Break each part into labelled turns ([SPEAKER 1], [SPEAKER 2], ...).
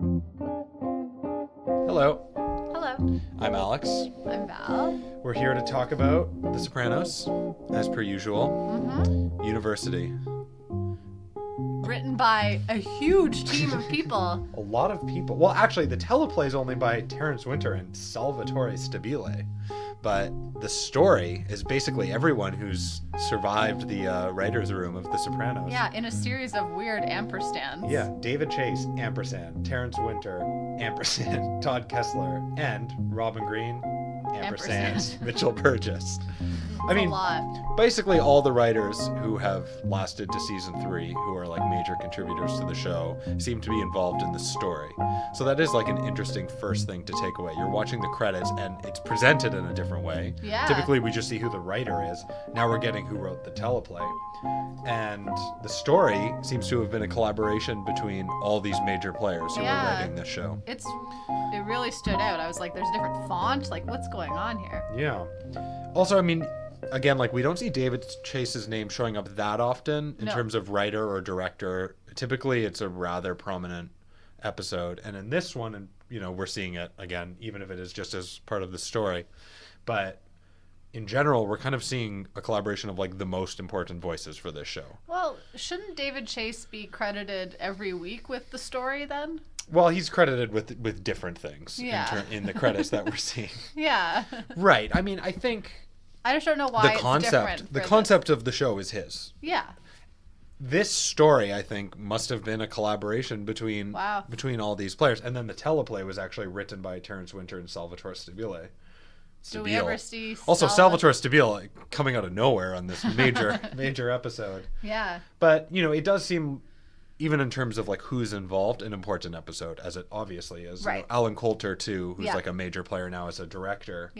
[SPEAKER 1] Hello,
[SPEAKER 2] Hello,
[SPEAKER 1] I'm Alex.
[SPEAKER 2] I'm Val.
[SPEAKER 1] We're here to talk about The Sopranos, as per usual. University.
[SPEAKER 2] Written by a huge team of people.
[SPEAKER 1] A lot of people. Well, actually, the teleplay is only by Terrence Winter and Salvatore Stabile. But the story is basically everyone who's survived the writer's room of The Sopranos.
[SPEAKER 2] Yeah, in a series of weird ampersands.
[SPEAKER 1] Yeah, David Chase, ampersand. Terrence Winter, ampersand. Todd Kessler, and Robin Green, ampersand. Mitchell Burgess. I mean,
[SPEAKER 2] a lot.
[SPEAKER 1] Basically all the writers who have lasted to season 3, who are like major contributors to the show, seem to be involved in the story. So that is like an interesting first thing to take away. You're watching the credits and it's presented in a different way.
[SPEAKER 2] Yeah.
[SPEAKER 1] Typically we just see who the writer is. Now we're getting who wrote the teleplay. And the story seems to have been a collaboration between all these major players who were writing this show.
[SPEAKER 2] It really stood out. I was like, there's a different font. Like, what's going on here?
[SPEAKER 1] Yeah. Also, I mean, again, like, we don't see David Chase's name showing up that often in terms of writer or director. Typically, it's a rather prominent episode. And in this one, and we're seeing it again, even if it is just as part of the story. But in general, we're kind of seeing a collaboration of, like, the most important voices for this show.
[SPEAKER 2] Well, shouldn't David Chase be credited every week with the story then?
[SPEAKER 1] Well, he's credited with different things in the credits that we're seeing.
[SPEAKER 2] Yeah.
[SPEAKER 1] Right. I mean, I think
[SPEAKER 2] I just don't know why
[SPEAKER 1] the concept of the show is his.
[SPEAKER 2] Yeah.
[SPEAKER 1] This story, I think, must have been a collaboration between all these players. And then the teleplay was actually written by Terrence Winter and Salvatore Stabile.
[SPEAKER 2] Do we ever see
[SPEAKER 1] also Salvatore Stabile coming out of nowhere on this major episode?
[SPEAKER 2] Yeah.
[SPEAKER 1] But, it does seem, even in terms of like who's involved, an important episode, as it obviously is.
[SPEAKER 2] Right.
[SPEAKER 1] Alan Coulter, too, who's like a major player now as a director,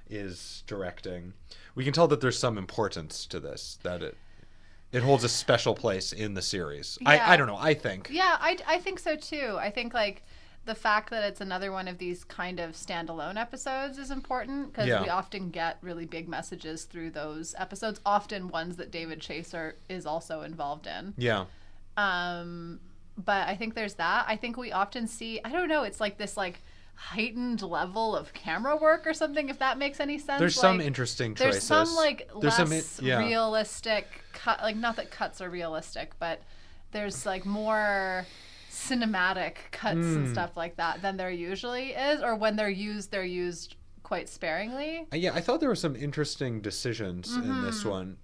[SPEAKER 1] is directing. We can tell that there's some importance to this, that it holds a special place in the series. Yeah. I don't know, I think.
[SPEAKER 2] Yeah, I think so too. I think like the fact that it's another one of these kind of standalone episodes is important because we often get really big messages through those episodes, often ones that David Chase is also involved in.
[SPEAKER 1] Yeah.
[SPEAKER 2] But I think there's that. I think we often see, I don't know, it's like this like heightened level of camera work or something, if that makes any sense.
[SPEAKER 1] There's
[SPEAKER 2] like,
[SPEAKER 1] some interesting choices.
[SPEAKER 2] There's some like less realistic cut, like not that cuts are realistic, but there's like more cinematic cuts and stuff like that than there usually is, or when they're used quite sparingly.
[SPEAKER 1] Yeah, I thought there were some interesting decisions in this one.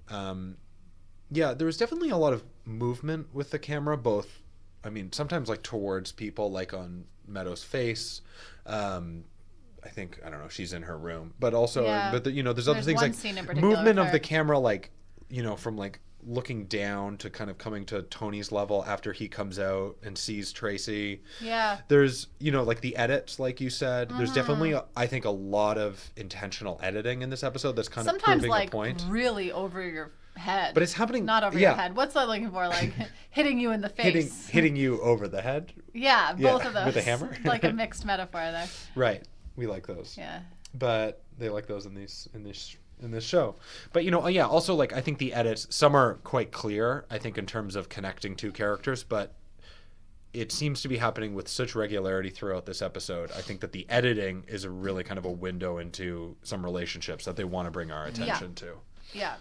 [SPEAKER 1] Yeah, there was definitely a lot of movement with the camera, both, I mean, sometimes like towards people, like on Meadow's face. I think, I don't know, she's in her room, but also, there's other things like movement of the camera, like, from like looking down to kind of coming to Tony's level after he comes out and sees Tracy.
[SPEAKER 2] Yeah.
[SPEAKER 1] There's, like the edits, like you said, there's definitely, I think, a lot of intentional editing in this episode that's kind of proving a point.
[SPEAKER 2] Sometimes like really over your head.
[SPEAKER 1] But it's happening.
[SPEAKER 2] Not over your head. What's that looking for? Like hitting you in the face.
[SPEAKER 1] Hitting you over the head?
[SPEAKER 2] Yeah, both of those.
[SPEAKER 1] With a hammer?
[SPEAKER 2] Like a mixed metaphor there.
[SPEAKER 1] Right. We like those.
[SPEAKER 2] Yeah.
[SPEAKER 1] But they like those in this show. But also like I think the edits, some are quite clear, I think, in terms of connecting two characters, but it seems to be happening with such regularity throughout this episode. I think that the editing is a really kind of a window into some relationships that they want to bring our attention to.
[SPEAKER 2] Yeah.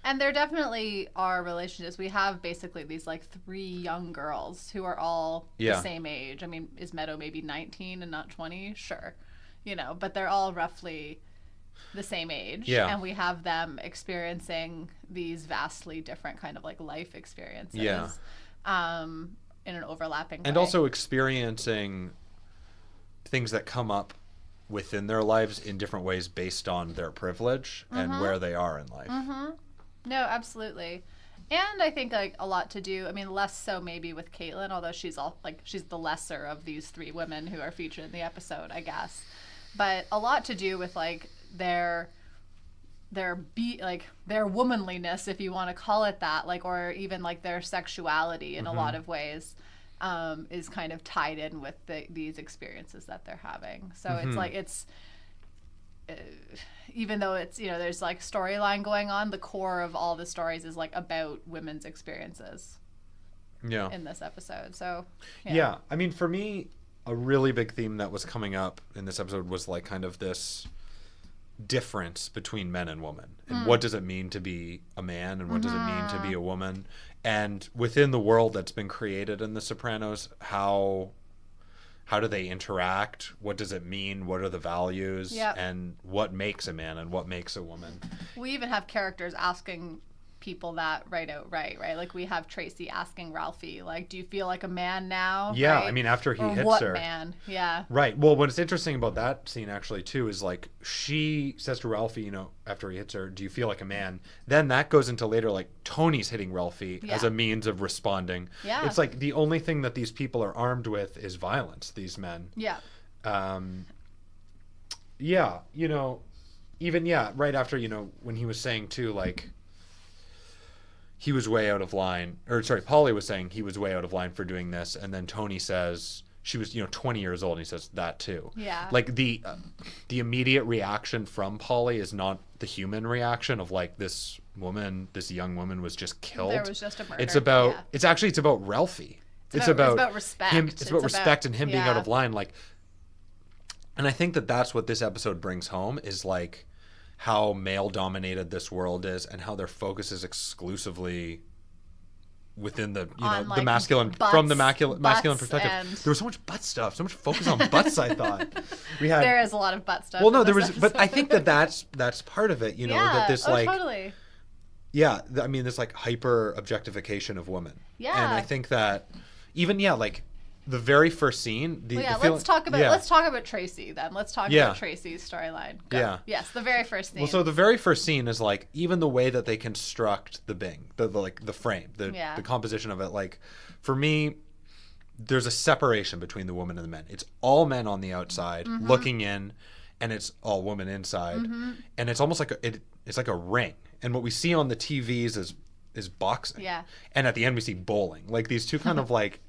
[SPEAKER 2] And there definitely are relationships. We have basically these like 3 young girls who are all the same age. I mean, is Meadow maybe 19 and not 20? Sure. But they're all roughly the same age. Yeah. And we have them experiencing these vastly different kind of like life experiences. Yeah. In an overlapping way.
[SPEAKER 1] And also experiencing things that come up within their lives in different ways based on their privilege and where they are in life.
[SPEAKER 2] Mm-hmm. No, absolutely. And I think like a lot to do, I mean, less so maybe with Caitlin, although she's the lesser of these 3 women who are featured in the episode, I guess. But a lot to do with like their womanliness, if you want to call it that, like, or even like their sexuality in a lot of ways, is kind of tied in with these experiences that they're having. So it's like even though it's there's like storyline going on, the core of all the stories is like about women's experiences in this episode. So
[SPEAKER 1] yeah, I mean, for me, a really big theme that was coming up in this episode was like kind of this difference between men and women, and what does it mean to be a man, and what does it mean to be a woman, and within the world that's been created in The Sopranos, how do they interact, what does it mean, what are the values, and what makes a man and what makes a woman.
[SPEAKER 2] We even have characters asking people that right? Like we have Tracy asking Ralphie, like, do you feel like a man now?
[SPEAKER 1] Yeah,
[SPEAKER 2] right?
[SPEAKER 1] I mean, after he
[SPEAKER 2] or
[SPEAKER 1] hits
[SPEAKER 2] what
[SPEAKER 1] her.
[SPEAKER 2] Man? Yeah.
[SPEAKER 1] Right. Well, what's interesting about that scene actually too is like she says to Ralphie, after he hits her, do you feel like a man? Then that goes into later, like Tony's hitting Ralphie as a means of responding. Yeah. It's like the only thing that these people are armed with is violence, these men.
[SPEAKER 2] Yeah.
[SPEAKER 1] Yeah, even, right after, when he was saying too, like, he was way out of line, or sorry, Polly was saying he was way out of line for doing this, and then Tony says she was 20 years old, and he says that too.
[SPEAKER 2] Yeah.
[SPEAKER 1] Like the immediate reaction from Polly is not the human reaction of like this young woman was just killed.
[SPEAKER 2] There was just a murder.
[SPEAKER 1] It's about it's about Ralphie. It's about
[SPEAKER 2] respect.
[SPEAKER 1] Him, it's about respect and him being out of line, like. And I think that that's what this episode brings home is like how male dominated this world is and how their focus is exclusively within the the masculine from the masculine perspective. There was so much butt stuff, so much focus on butts. I thought
[SPEAKER 2] there is a lot of butt stuff.
[SPEAKER 1] Well, no, there was, but I think that's part of it. That this
[SPEAKER 2] totally.
[SPEAKER 1] Yeah, I mean this like hyper objectification of women.
[SPEAKER 2] Yeah,
[SPEAKER 1] and I think that even like. The very first scene.
[SPEAKER 2] Let's talk about Tracy then. Let's talk about Tracy's storyline.
[SPEAKER 1] Yeah.
[SPEAKER 2] Yes, the very first scene.
[SPEAKER 1] Well, so the very first scene is like even the way that they construct the Bing, the frame, the composition of it. Like, for me, there's a separation between the woman and the men. It's all men on the outside looking in, and it's all women inside, and it's almost like it's like a ring. And what we see on the TVs is boxing.
[SPEAKER 2] Yeah.
[SPEAKER 1] And at the end we see bowling. Like these two kind of like.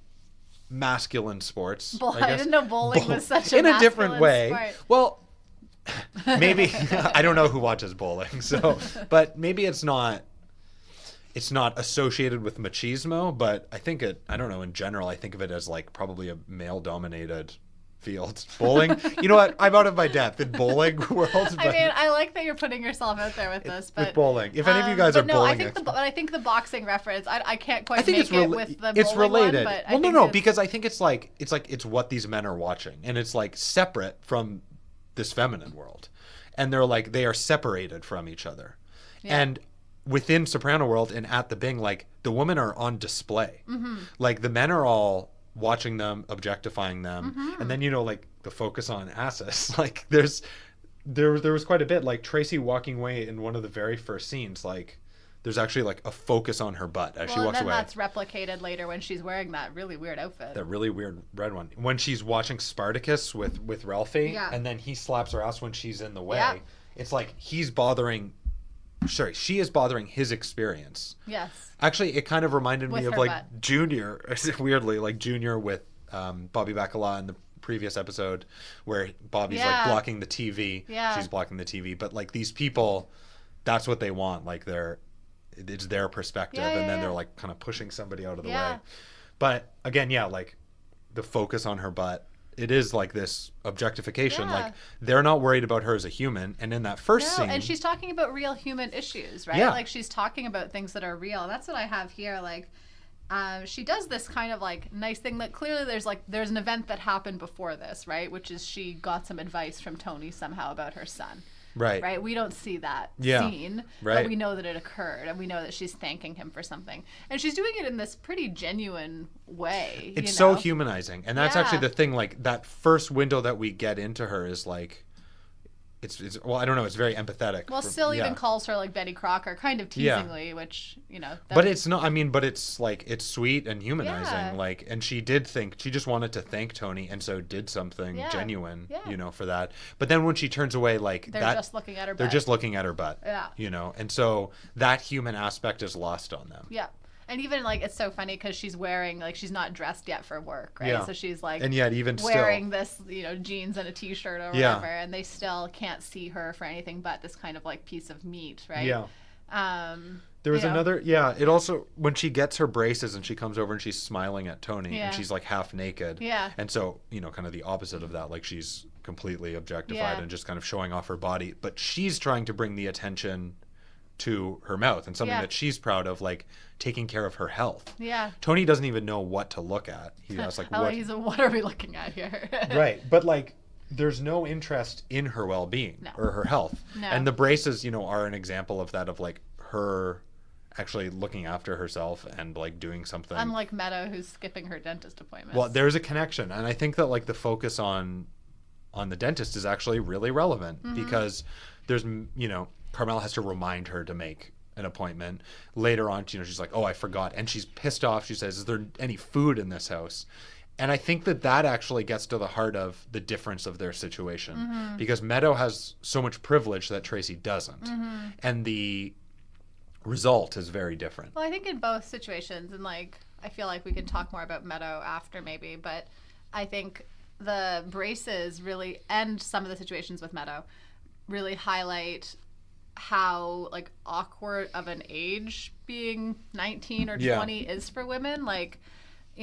[SPEAKER 1] Masculine sports.
[SPEAKER 2] I didn't know bowling was such a
[SPEAKER 1] in a different way.
[SPEAKER 2] Sport.
[SPEAKER 1] Well, maybe I don't know who watches bowling, but maybe it's not associated with machismo, but I think I don't know, in general I think of it as like probably a male dominated field. Bowling, you know what? I'm out of my depth in bowling world.
[SPEAKER 2] I mean, I like that you're putting yourself out there with this, but
[SPEAKER 1] with bowling. If any of you guys are bowling,
[SPEAKER 2] I think the boxing reference, I can't quite make it with the
[SPEAKER 1] it's
[SPEAKER 2] bowling
[SPEAKER 1] related.
[SPEAKER 2] One, but
[SPEAKER 1] no, because I think it's what these men are watching, and it's like separate from this feminine world, and they are separated from each other, and within Soprano world and at the Bing, like the women are on display, like the men are all watching them, objectifying them, and then like the focus on asses. Like there was quite a bit. Like Tracy walking away in one of the very first scenes. Like there's actually like a focus on her butt as she walks away.
[SPEAKER 2] That's replicated later when she's wearing that really weird outfit.
[SPEAKER 1] That really weird red one. When she's watching Spartacus with Ralphie, and then he slaps her ass when she's in the way. Yeah. It's like she is bothering his experience.
[SPEAKER 2] Yes.
[SPEAKER 1] Actually, it kind of reminded me of like
[SPEAKER 2] butt.
[SPEAKER 1] Junior, weirdly, like Junior with Bobby Bacala in the previous episode where Bobby's like blocking the TV.
[SPEAKER 2] Yeah.
[SPEAKER 1] She's blocking the TV. But like these people, that's what they want. Like it's their perspective. And then they're like kind of pushing somebody out of the way. But again, like the focus on her butt. It is like this objectification. Like they're not worried about her as a human. And in that first scene,
[SPEAKER 2] and she's talking about real human issues, right? Like she's talking about things that are real. That's what I have here. Like she does this kind of like nice thing that clearly there's an event that happened before this, right? Which is she got some advice from Tony somehow about her son. Right. We don't see that scene, but we know that it occurred, and we know that she's thanking him for something, and she's doing it in this pretty genuine way.
[SPEAKER 1] It's so humanizing, and that's actually the thing. Like that first window that we get into her is like, it's well, I don't know. It's very empathetic.
[SPEAKER 2] Well, Sil even calls her like Betty Crocker, kind of teasingly, which
[SPEAKER 1] But it's not. I mean, but it's like it's sweet and humanizing. Yeah. Like, and she just wanted to thank Tony, and so did something genuine, for that. But then when she turns away, like
[SPEAKER 2] they're just looking at her butt.
[SPEAKER 1] They're just looking at her butt.
[SPEAKER 2] Yeah.
[SPEAKER 1] And so that human aspect is lost on them.
[SPEAKER 2] Yeah. And even like it's so funny because she's wearing like she's not dressed yet for work, right? So she's like
[SPEAKER 1] and yet even
[SPEAKER 2] wearing this jeans and a t-shirt or whatever, and they still can't see her for anything but this kind of like piece of meat, right?
[SPEAKER 1] Yeah. There was another, it also, when she gets her braces and she comes over and she's smiling at Tony and she's like half naked.
[SPEAKER 2] Yeah.
[SPEAKER 1] And so, kind of the opposite of that, like she's completely objectified and just kind of showing off her body. But she's trying to bring the attention to her mouth and something that she's proud of, like taking care of her health.
[SPEAKER 2] Yeah.
[SPEAKER 1] Tony doesn't even know what to look at. He's like,
[SPEAKER 2] what are we looking at here?
[SPEAKER 1] Right. But like, there's no interest in her well-being or her health.
[SPEAKER 2] No.
[SPEAKER 1] And the braces, are an example of that, of like her actually looking after herself and like doing something.
[SPEAKER 2] Unlike Meadow, who's skipping her dentist appointment.
[SPEAKER 1] Well, there's a connection, and I think that like the focus on the dentist is actually really relevant because there's Carmela has to remind her to make an appointment later on. She's like, oh, I forgot, and she's pissed off. She says, is there any food in this house? And I think that actually gets to the heart of the difference of their situation because Meadow has so much privilege that Tracy doesn't, and the result is very different.
[SPEAKER 2] Well, I think in both situations, and like I feel like we can talk more about Meadow after maybe, but I think the braces really, and some of the situations with Meadow, really highlight how like awkward of an age being 19 or 20 is for women. Like,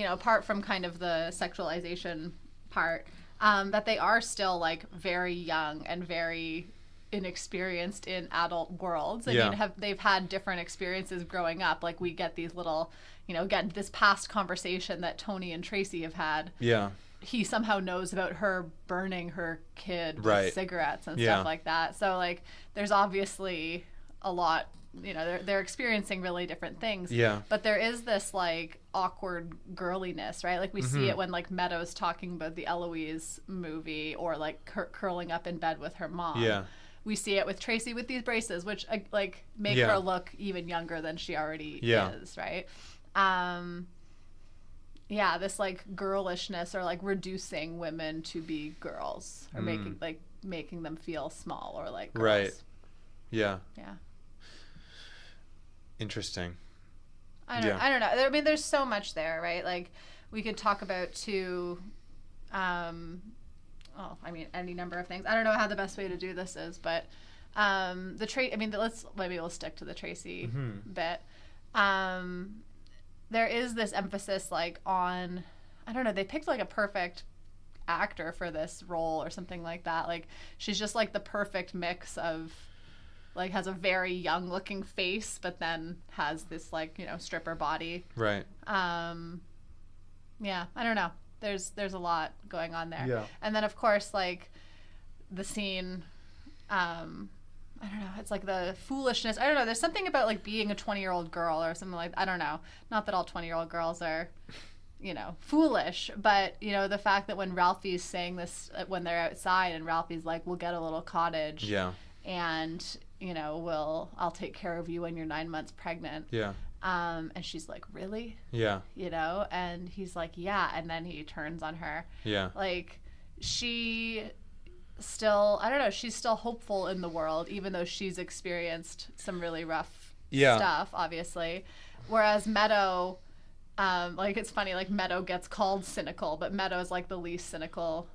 [SPEAKER 2] apart from kind of the sexualization part, that they are still like very young and very inexperienced in adult worlds. I mean, they've had different experiences growing up. Like we get these little, again, this past conversation that Tony and Tracy have had.
[SPEAKER 1] Yeah.
[SPEAKER 2] He somehow knows about her burning her kid with cigarettes and stuff like that. So like, there's obviously a lot, they're experiencing really different things.
[SPEAKER 1] Yeah.
[SPEAKER 2] But there is this like awkward girliness, right? Like we see it when like Meadow's talking about the Eloise movie or like curling up in bed with her mom.
[SPEAKER 1] Yeah.
[SPEAKER 2] We see it with Tracy with these braces, which like make her look even younger than she already is, right? This like girlishness or like reducing women to be girls or making them feel small or like girls.
[SPEAKER 1] Right. Yeah.
[SPEAKER 2] Yeah.
[SPEAKER 1] Interesting.
[SPEAKER 2] I don't know. I mean, there's so much there, right? Like we could talk about any number of things. I don't know how the best way to do this is, but we'll stick to the Tracy bit. There is this emphasis like on, I don't know, they picked like a perfect actor for this role or something like that. Like she's just like the perfect mix of like has a very young looking face, but then has this like, stripper body.
[SPEAKER 1] Right.
[SPEAKER 2] I don't know. There's a lot going on there.
[SPEAKER 1] Yeah.
[SPEAKER 2] And then of course like the scene, I don't know. It's like the foolishness. I don't know. There's something about like being a 20-year-old girl or something like, I don't know. Not that all 20-year-old girls are, foolish, but the fact that when Ralphie's saying this when they're outside and Ralphie's like, we'll get a little cottage.
[SPEAKER 1] Yeah.
[SPEAKER 2] And, I'll take care of you when you're 9 months pregnant.
[SPEAKER 1] Yeah.
[SPEAKER 2] And she's like, really?
[SPEAKER 1] Yeah.
[SPEAKER 2] And he's like, yeah. And then he turns on her.
[SPEAKER 1] Yeah.
[SPEAKER 2] Like she still, I don't know, she's still hopeful in the world, even though she's experienced some really rough stuff, obviously. Whereas Meadow, it's funny, like Meadow gets called cynical, but Meadow's like the least cynical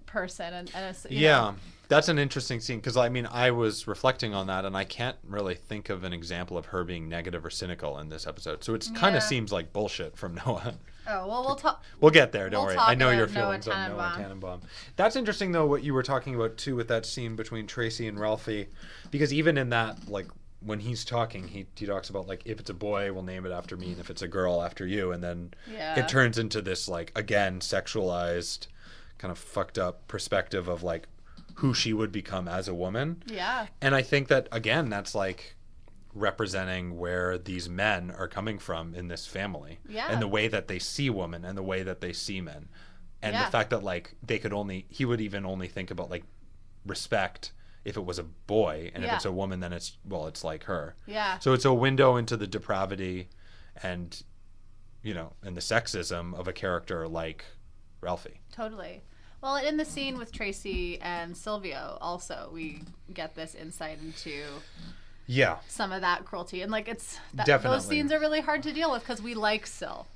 [SPEAKER 2] person. And it's, you know.
[SPEAKER 1] That's an interesting scene because I was reflecting on that and I can't really think of an example of her being negative or cynical in this episode. So it kind of seems like bullshit from Noah.
[SPEAKER 2] Oh, well, we'll talk.
[SPEAKER 1] We'll get there. Don't worry. I know your
[SPEAKER 2] Noah
[SPEAKER 1] feelings on Noah Tannenbaum. That's interesting, though, what you were talking about, too, with that scene between Tracy and Ralphie. Because even in that, like, when he's talking, he talks about, like, if it's a boy, we'll name it after me, and if it's a girl, after you. And then it turns into this, like, again, sexualized, kind of fucked up perspective of, like, who she would become as a woman.
[SPEAKER 2] Yeah.
[SPEAKER 1] And I think that, again, that's, like, representing where these men are coming from in this family and the way that they see women and the way that they see men and the fact that like he would even only think about like respect if it was a boy and if it's a woman then it's like her. So it's a window into the depravity and and the sexism of a character like Ralphie.
[SPEAKER 2] Totally. Well, in the scene with Tracy and Silvio also we get this insight into some of that cruelty, and like those scenes are really hard to deal with because we like Sil.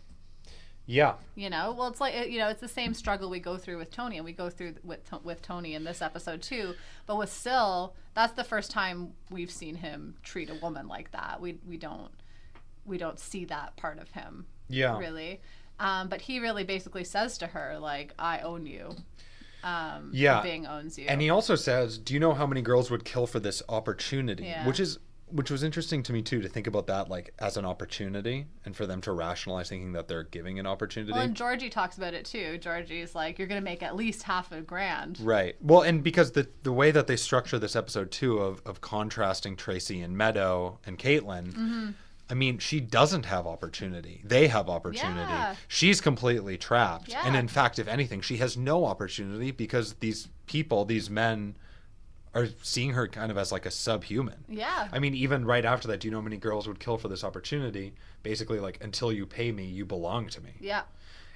[SPEAKER 1] Yeah.
[SPEAKER 2] Well, it's like, it's the same struggle we go through with Tony, and we go through with Tony in this episode too. But with Syl, that's the first time we've seen him treat a woman like that. We don't see that part of him.
[SPEAKER 1] Yeah.
[SPEAKER 2] Really. But he really basically says to her, like, I own you.
[SPEAKER 1] Yeah.
[SPEAKER 2] Bing owns you.
[SPEAKER 1] And he also says, do you know how many girls would kill for this opportunity?
[SPEAKER 2] Yeah.
[SPEAKER 1] Which was interesting to me too, to think about that like as an opportunity, and for them to rationalize thinking that they're giving an opportunity.
[SPEAKER 2] Well, and Georgie talks about it too. Georgie's like, you're going to make at least $500,000.
[SPEAKER 1] Right. Well, and because the way that they structure this episode too of contrasting Tracy and Meadow and Caitlin,
[SPEAKER 2] Mm-hmm.
[SPEAKER 1] I mean, she doesn't have opportunity. They have opportunity.
[SPEAKER 2] Yeah.
[SPEAKER 1] She's completely trapped.
[SPEAKER 2] Yeah.
[SPEAKER 1] And in fact, if anything, she has no opportunity because these people, these men, are seeing her kind of as like a subhuman.
[SPEAKER 2] Yeah.
[SPEAKER 1] I mean, even right after that, do you know how many girls would kill for this opportunity? Basically, like, until you pay me, you belong to me.
[SPEAKER 2] Yeah.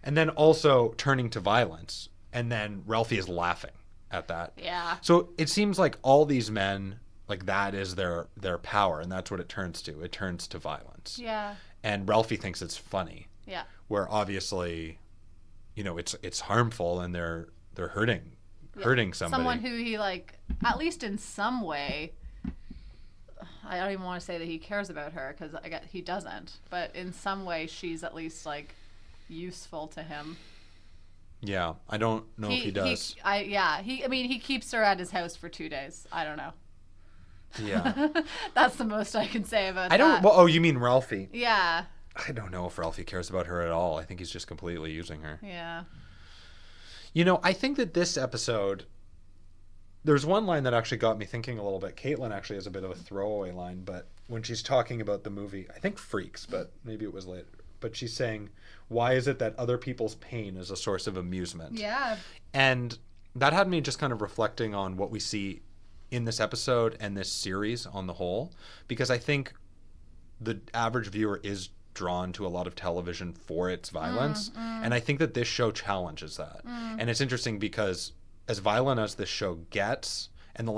[SPEAKER 1] And then also turning to violence. And then Ralphie is laughing at that.
[SPEAKER 2] Yeah.
[SPEAKER 1] So it seems like all these men, like, that is their power, and that's what it turns to. It turns to violence.
[SPEAKER 2] Yeah.
[SPEAKER 1] And Ralphie thinks it's funny.
[SPEAKER 2] Yeah.
[SPEAKER 1] Where obviously, it's harmful, and they're hurting somebody.
[SPEAKER 2] Someone who he, like, at least in some way, I don't even want to say that he cares about her, because he doesn't, but in some way she's at least, like, useful to him.
[SPEAKER 1] Yeah, I don't know if he does.
[SPEAKER 2] He keeps her at his house for 2 days. I don't know.
[SPEAKER 1] Yeah.
[SPEAKER 2] That's the most I can say about that.
[SPEAKER 1] I don't. Well, oh, you mean Ralphie?
[SPEAKER 2] Yeah.
[SPEAKER 1] I don't know if Ralphie cares about her at all. I think he's just completely using her.
[SPEAKER 2] Yeah.
[SPEAKER 1] I think that this episode, there's one line that actually got me thinking a little bit. Caitlin actually has a bit of a throwaway line, but when she's talking about the movie, I think Freaks, but maybe it was later. But she's saying, why is it that other people's pain is a source of amusement?
[SPEAKER 2] Yeah.
[SPEAKER 1] And that had me just kind of reflecting on what we see in this episode and this series on the whole, because I think the average viewer is drawn to a lot of television for its violence, and I think that this show challenges that. And it's interesting because as violent as this show gets, and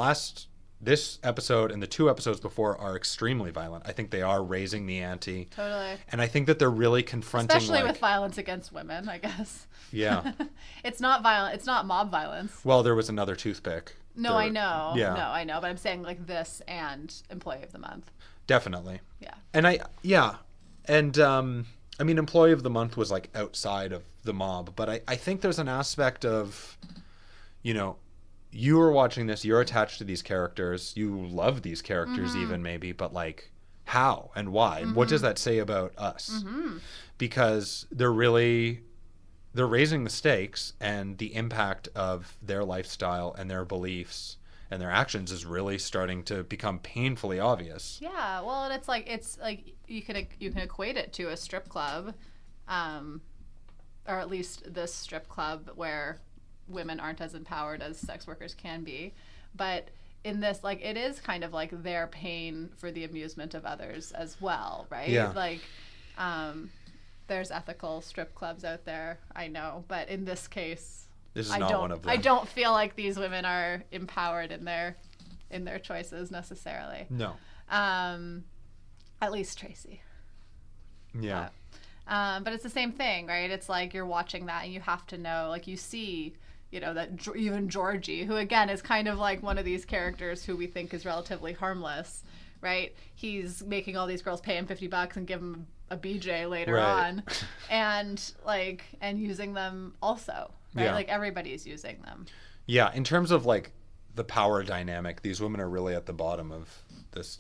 [SPEAKER 1] this episode and the 2 episodes before are extremely violent. I think they are raising the ante.
[SPEAKER 2] Totally.
[SPEAKER 1] And I think that they're really confronting,
[SPEAKER 2] especially with violence against women, I guess.
[SPEAKER 1] Yeah.
[SPEAKER 2] It's not violent. It's not mob violence.
[SPEAKER 1] Well, there was another toothpick.
[SPEAKER 2] No, I know.
[SPEAKER 1] Yeah.
[SPEAKER 2] No, I know. But I'm saying like this and Employee of the Month.
[SPEAKER 1] Definitely.
[SPEAKER 2] Yeah.
[SPEAKER 1] And I mean, Employee of the Month was like outside of the mob, but I think there's an aspect of, you are watching this, you're attached to these characters, you love these characters even maybe, but like how and why? What does that say about us? Because they're raising the stakes, and the impact of their lifestyle and their beliefs and their actions is really starting to become painfully obvious.
[SPEAKER 2] Yeah, well, and it's like you can equate it to a strip club, or at least this strip club where women aren't as empowered as sex workers can be. But in this, like, it is kind of like their pain for the amusement of others as well, right?
[SPEAKER 1] Yeah.
[SPEAKER 2] Like, there's ethical strip clubs out there, I know, but in this case,
[SPEAKER 1] this is not one of them.
[SPEAKER 2] I don't feel like these women are empowered in their choices necessarily.
[SPEAKER 1] No.
[SPEAKER 2] At least Tracy.
[SPEAKER 1] Yeah.
[SPEAKER 2] But it's the same thing, right? It's like you're watching that and you have to know, like, you see, that even Georgie, who again is kind of like one of these characters who we think is relatively harmless, right? He's making all these girls pay him $50 and give him a BJ later on, and using them also, right?
[SPEAKER 1] Yeah.
[SPEAKER 2] Like, everybody's using them.
[SPEAKER 1] Yeah, in terms of like the power dynamic, these women are really at the bottom of this,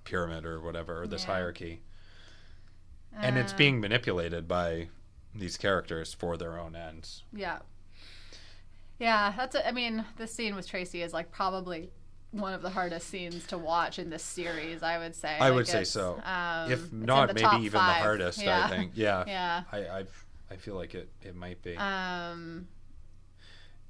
[SPEAKER 1] pyramid or whatever, or this hierarchy. And it's being manipulated by these characters for their own ends.
[SPEAKER 2] Yeah. Yeah, this scene with Tracy is like probably one of the hardest scenes to watch in this series, I would say.
[SPEAKER 1] I would say so. If not, maybe even 5. The hardest,
[SPEAKER 2] yeah.
[SPEAKER 1] I think. Yeah.
[SPEAKER 2] Yeah.
[SPEAKER 1] I feel like it might be.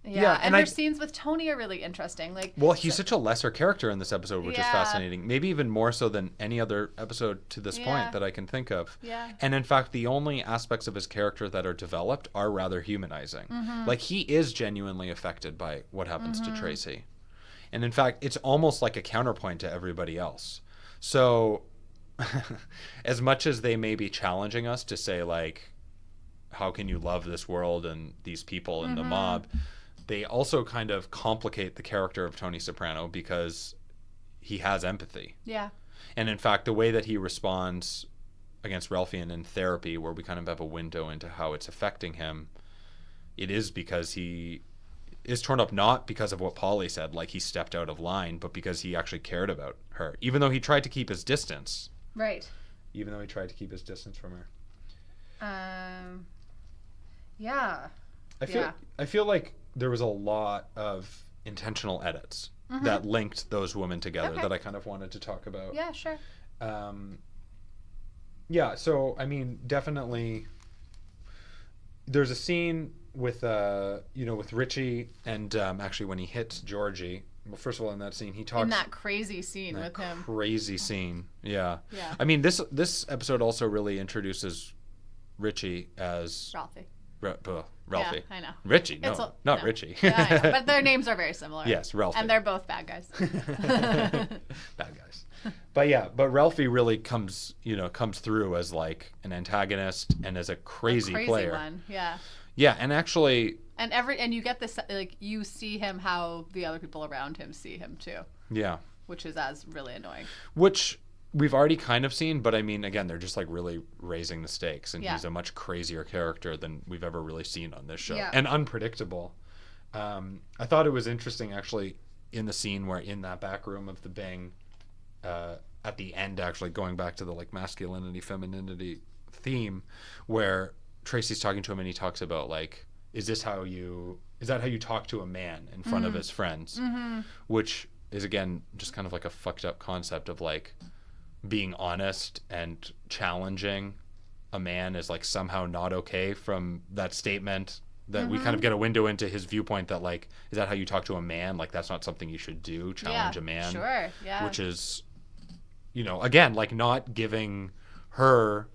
[SPEAKER 2] Yeah, and their scenes with Tony are really interesting.
[SPEAKER 1] He's such a lesser character in this episode, which is fascinating. Maybe even more so than any other episode to this point that I can think of.
[SPEAKER 2] Yeah.
[SPEAKER 1] And in fact, the only aspects of his character that are developed are rather humanizing. Like, he is genuinely affected by what happens to Tracy. And in fact, it's almost like a counterpoint to everybody else. So as much as they may be challenging us to say, like, how can you love this world and these people and the mob, they also kind of complicate the character of Tony Soprano because he has empathy.
[SPEAKER 2] Yeah.
[SPEAKER 1] And in fact, the way that he responds against Ralphie and in therapy, where we kind of have a window into how it's affecting him, it is because he is torn up, not because of what Polly said, like he stepped out of line, but because he actually cared about her, even though he tried to keep his distance.
[SPEAKER 2] Right.
[SPEAKER 1] Even though he tried to keep his distance from her.
[SPEAKER 2] Yeah.
[SPEAKER 1] I feel like there was a lot of intentional edits that linked those women together that I kind of wanted to talk about.
[SPEAKER 2] Yeah, sure.
[SPEAKER 1] Yeah, so I mean, definitely there's a scene with with Richie and actually when he hits Georgie. Well, first of all, in that scene, he talks
[SPEAKER 2] in that crazy scene with him.
[SPEAKER 1] Crazy scene, yeah.
[SPEAKER 2] Yeah.
[SPEAKER 1] I mean, this episode also really introduces Richie as
[SPEAKER 2] Ralphie.
[SPEAKER 1] Ralphie.
[SPEAKER 2] Yeah, I know.
[SPEAKER 1] Richie, not Richie.
[SPEAKER 2] Yeah, I know. But their names are very similar.
[SPEAKER 1] Yes, Ralphie.
[SPEAKER 2] And they're both bad guys.
[SPEAKER 1] Bad guys. But Ralphie really comes through as like an antagonist and as a crazy player.
[SPEAKER 2] One, yeah.
[SPEAKER 1] Yeah, and actually.
[SPEAKER 2] And you get this, like, you see him how the other people around him see him too.
[SPEAKER 1] Yeah.
[SPEAKER 2] Which is as really annoying.
[SPEAKER 1] Which we've already kind of seen, but I mean, again, they're just like really raising the stakes, and he's a much crazier character than we've ever really seen on this show, and unpredictable. I thought it was interesting, actually, in the scene where in that back room of the Bing, at the end, actually going back to the like masculinity, femininity theme, where Tracy's talking to him and he talks about like, is that how you talk to a man in front of his friends? Which is, again, just kind of like a fucked up concept of like being honest and challenging a man is like somehow not okay from that statement that we kind of get a window into his viewpoint that like, is that how you talk to a man? Like, that's not something you should do, challenge a man.
[SPEAKER 2] Sure, yeah.
[SPEAKER 1] Which is, again, like not giving her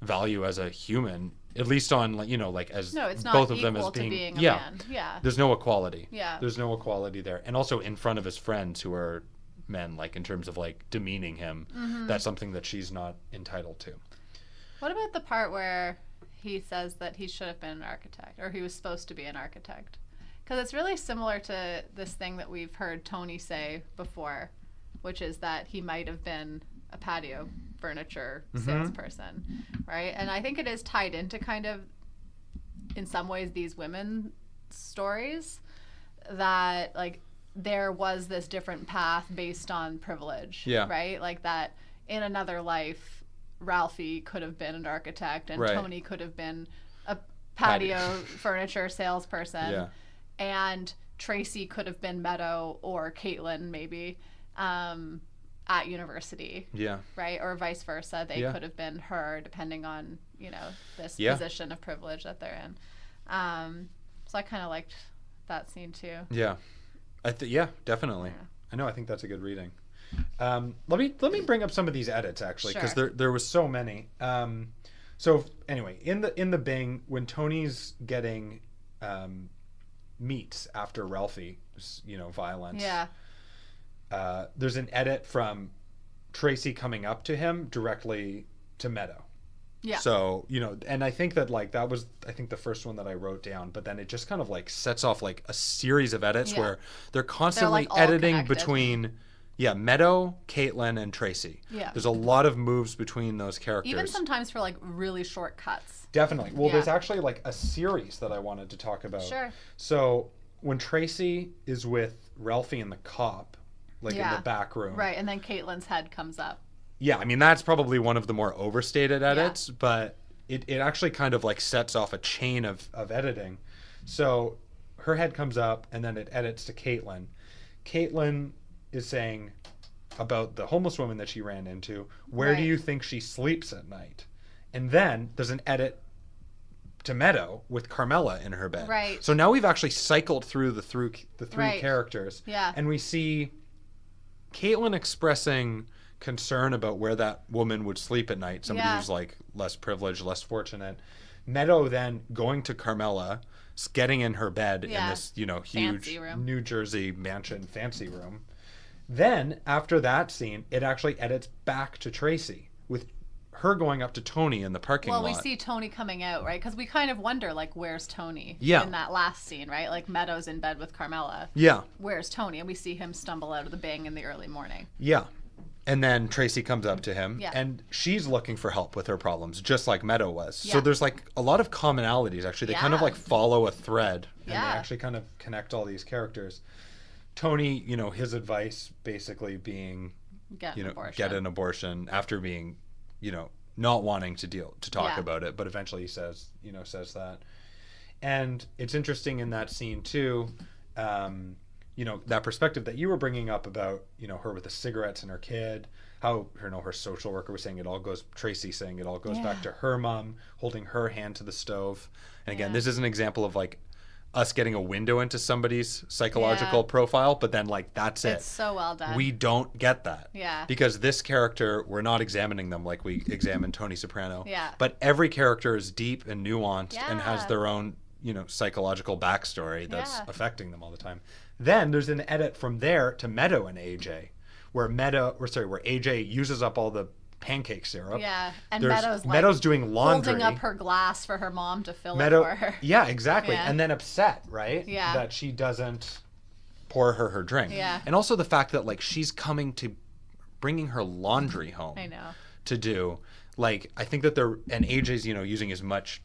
[SPEAKER 1] value as a human, at least on like as
[SPEAKER 2] it's not
[SPEAKER 1] both of them as
[SPEAKER 2] being a man. Yeah.
[SPEAKER 1] There's no equality.
[SPEAKER 2] Yeah.
[SPEAKER 1] There's no equality there. And also in front of his friends who are men, like in terms of like demeaning him, that's something that she's not entitled to.
[SPEAKER 2] What about the part where he says that he should have been an architect, or he was supposed to be an architect? Because it's really similar to this thing that we've heard Tony say before, which is that he might have been a patio furniture salesperson, right? And I think it is tied into kind of, in some ways, these women's stories, that like there was this different path based on privilege, right? Like that in another life, Ralphie could have been an architect and Tony could have been a patio furniture salesperson, and Tracy could have been Meadow or Caitlin maybe at university, right? Or vice versa. They could have been her, depending on this position of privilege that they're in. So I kind of liked that scene too.
[SPEAKER 1] Definitely. I know. I think that's a good reading. Let me bring up some of these edits actually, because there was so many. So anyway, in the Bing, when Tony's getting meats after Ralphie's violence, there's an edit from Tracy coming up to him directly to Meadow. Yeah. So, and I think that like that was the first one that I wrote down, but then it just kind of like sets off like a series of edits where they're constantly editing connected between Meadow, Caitlin, and Tracy. Yeah. There's a lot of moves between those characters.
[SPEAKER 2] Even sometimes for like really short cuts.
[SPEAKER 1] Definitely. Well, there's actually like a series that I wanted to talk about.
[SPEAKER 2] Sure.
[SPEAKER 1] So when Tracy is with Ralphie and the cop, like in the back room.
[SPEAKER 2] Right, and then Caitlin's head comes up.
[SPEAKER 1] Yeah, I mean, that's probably one of the more overstated edits, but it actually kind of like sets off a chain of editing. So her head comes up and then it edits to Caitlin. Caitlin is saying about the homeless woman that she ran into, where do you think she sleeps at night? And then there's an edit to Meadow with Carmela in her bed.
[SPEAKER 2] Right.
[SPEAKER 1] So now we've actually cycled through the three characters.
[SPEAKER 2] Yeah.
[SPEAKER 1] And we see Caitlin expressing concern about where that woman would sleep at night, somebody who's like less privileged, less fortunate. Meadow then going to Carmela, getting in her bed in this huge New Jersey mansion fancy room. Then after that scene, it actually edits back to Tracy with her going up to Tony in the parking lot.
[SPEAKER 2] Well, we see Tony coming out, right? Because we kind of wonder, like, where's Tony?
[SPEAKER 1] Yeah.
[SPEAKER 2] In that last scene, right? Like, Meadows in bed with Carmela.
[SPEAKER 1] Yeah.
[SPEAKER 2] Where's Tony? And we see him stumble out of the Bing in the early morning.
[SPEAKER 1] Yeah. And then Tracy comes up to him,
[SPEAKER 2] Yeah.
[SPEAKER 1] and she's looking for help with her problems, just like Meadow was.
[SPEAKER 2] Yeah.
[SPEAKER 1] So there's like a lot of commonalities, actually. They kind of
[SPEAKER 2] Yeah.
[SPEAKER 1] like follow a thread, and
[SPEAKER 2] Yeah.
[SPEAKER 1] they actually kind of connect all these characters. Tony, you know, his advice basically being,
[SPEAKER 2] Get an abortion.
[SPEAKER 1] get an abortion after being, you know, not wanting to talk
[SPEAKER 2] Yeah.
[SPEAKER 1] about it, but eventually he says that. And it's interesting in that scene too, you know, that perspective that you were bringing up about, you know, her with the cigarettes and her kid, how her social worker was saying Tracy saying it all goes back to her mom holding her hand to the stove. And again, this is an example of like us getting a window into somebody's psychological profile, but then like that's it.
[SPEAKER 2] It's so well done.
[SPEAKER 1] We don't get that.
[SPEAKER 2] Yeah.
[SPEAKER 1] Because this character, we're not examining them like we examine Tony Soprano.
[SPEAKER 2] Yeah.
[SPEAKER 1] But every character is deep and nuanced and has
[SPEAKER 2] Yeah.
[SPEAKER 1] their own, you know, psychological backstory that's
[SPEAKER 2] Yeah.
[SPEAKER 1] affecting them all the time. Then there's an edit from there to Meadow and AJ, where AJ uses up all the pancake syrup.
[SPEAKER 2] Yeah, and
[SPEAKER 1] There's
[SPEAKER 2] Meadows
[SPEAKER 1] doing laundry.
[SPEAKER 2] holding up her glass for her mom to fill
[SPEAKER 1] Meadow,
[SPEAKER 2] it for her.
[SPEAKER 1] yeah, exactly.
[SPEAKER 2] Yeah.
[SPEAKER 1] And then upset, right?
[SPEAKER 2] Yeah.
[SPEAKER 1] That she doesn't pour her drink.
[SPEAKER 2] Yeah.
[SPEAKER 1] And also the fact that like she's bringing her laundry home.
[SPEAKER 2] I know.
[SPEAKER 1] To do. Like, I think that and AJ's, you know, using as much